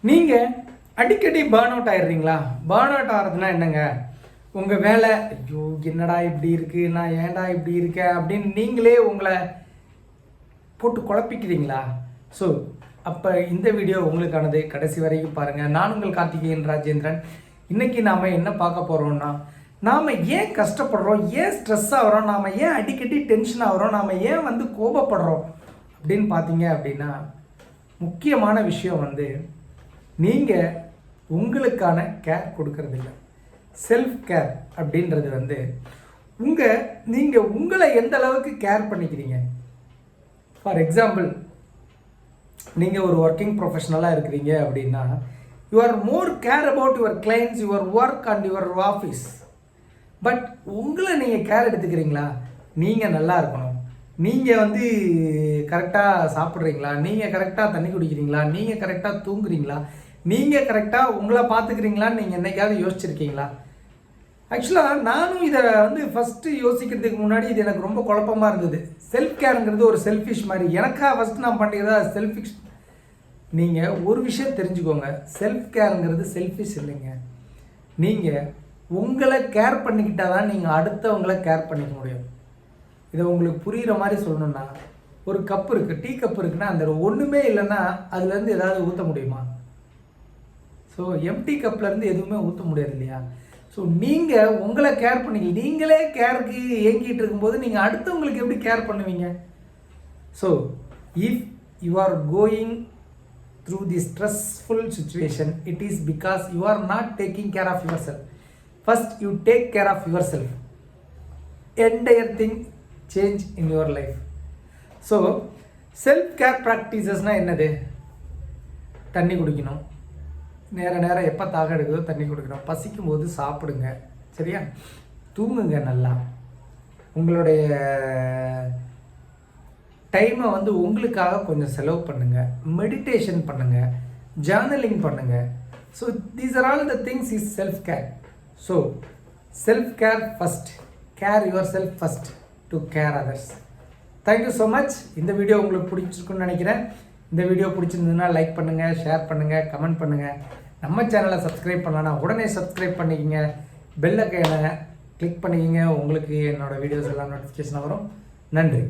நீங்கள் அடிக்கடி burn out ஆயிடுறீங்களா? Burn out ஆகிறதுனா என்னங்க? உங்கள் வேலை ஐயோ என்னடா இப்படி இருக்குது, நான் ஏன்டா இப்படி இருக்கேன் அப்படின்னு நீங்களே உங்களை போட்டு குழப்பிக்கிறீங்களா? ஸோ அப்போ இந்த வீடியோ உங்களுக்கானது. கடைசி வரைக்கும் பாருங்கள். நான் உங்கள் கார்த்திகேயன் ராஜேந்திரன். இன்றைக்கி நாம் என்ன பார்க்க போகிறோம்னா, நாம் ஏன் கஷ்டப்படுறோம், ஏன் ஸ்ட்ரெஸ் ஆகிறோம், நாம் ஏன் அடிக்கடி டென்ஷன் ஆகிறோம், நாம் ஏன் கோபப்படுறோம் அப்படின்னு பார்த்தீங்க அப்படின்னா, முக்கியமான விஷயம் நீங்கள் உங்களுக்கான கேர் கொடுக்கறதில்ல. செல்ஃப் கேர் அப்படின்றது நீங்கள் உங்களை எந்த அளவுக்கு கேர் பண்ணிக்கிறீங்க. ஃபார் எக்ஸாம்பிள், நீங்கள் ஒரு ஒர்க்கிங் ப்ரொஃபஷனலாக இருக்கிறீங்க அப்படின்னா, you are more care about your clients, your work and your office. But உங்களை நீங்கள் கேர் எடுத்துக்கிறீங்களா? நீங்கள் நல்லா இருக்கணும், நீங்கள் கரெக்டாக சாப்பிட்றீங்களா, நீங்கள் கரெக்டாக தண்ணி குடிக்கிறீங்களா, நீங்கள் கரெக்டாக தூங்குறீங்களா, நீங்கள் கரெக்டாக உங்களை பார்த்துக்கிறீங்களான்னு நீங்கள் என்னைக்காவது யோசிச்சிருக்கீங்களா? ஆக்சுவலாக நானும் இதை ஃபஸ்ட்டு யோசிக்கிறதுக்கு முன்னாடி இது எனக்கு ரொம்ப குழப்பமாக இருந்தது. செல்ஃப் கேருங்கிறது ஒரு செல்ஃபிஷ் மாதிரி. எனக்காக ஃபஸ்ட்டு நான் பண்ணிக்கிறதா செல்ஃபிஷ். நீங்கள் ஒரு விஷயம் தெரிஞ்சுக்கோங்க, செல்ஃப் கேருங்கிறது செல்ஃபிஷ் இல்லைங்க. நீங்கள் உங்களை கேர் பண்ணிக்கிட்டால் தான் நீங்கள் அடுத்தவங்களை கேர் பண்ணிக்க முடியும். இதை உங்களுக்கு புரிகிற மாதிரி சொல்லணுன்னா, ஒரு கப்பு இருக்குது, டீ கப்பு இருக்குன்னா அந்த ஒன்றுமே இல்லைன்னா அதுலேருந்து ஏதாவது ஊற்ற முடியுமா? ஸோ எம்டி கப்லேருந்து எதுவுமே ஊற்ற முடியாது இல்லையா? ஸோ நீங்கள் உங்களை கேர் பண்ணி நீங்களே கேருக்கு இயங்கிட்டு இருக்கும்போது நீங்கள் அடுத்தவங்களுக்கு எப்படி கேர் பண்ணுவீங்க? So if you are going through the stressful situation, it is because you are not taking care of your self. First you take care of your self, entire thing change in your life. So self care ப்ராக்டிசஸ்னால் என்னது? தண்ணி குடிக்கணும், நேரம் எப்போ தாக எடுக்குதோ தண்ணி குடிக்கணும், பசிக்கும் போது சாப்பிடுங்க, சரியா? தூங்குங்க நல்லா, உங்களுடைய டைமை உங்களுக்காக கொஞ்சம் செலவு பண்ணுங்கள், மெடிடேஷன் பண்ணுங்கள், ஜேர்னலிங் பண்ணுங்கள். So these are all the things is self care. So self care first, care your self first to care others. Thank you so much. இந்த வீடியோ உங்களுக்கு பிடிச்சிருக்குன்னு நினைக்கிறேன். இந்த வீடியோ பிடிச்சிருந்ததுன்னா லைக் பண்ணுங்கள், ஷேர் பண்ணுங்கள், கமெண்ட் பண்ணுங்கள். நம்ம சேனலை சப்ஸ்கிரைப் பண்ணலான்னா உடனே சப்ஸ்கிரைப் பண்ணிக்கங்க, பெல் ஐக்கானை கிளிக் பண்ணிக்கங்க. உங்களுக்கு என்னோடய வீடியோஸ் எல்லாம் நோட்டிஃபிகேஷன் வரும். நன்றி.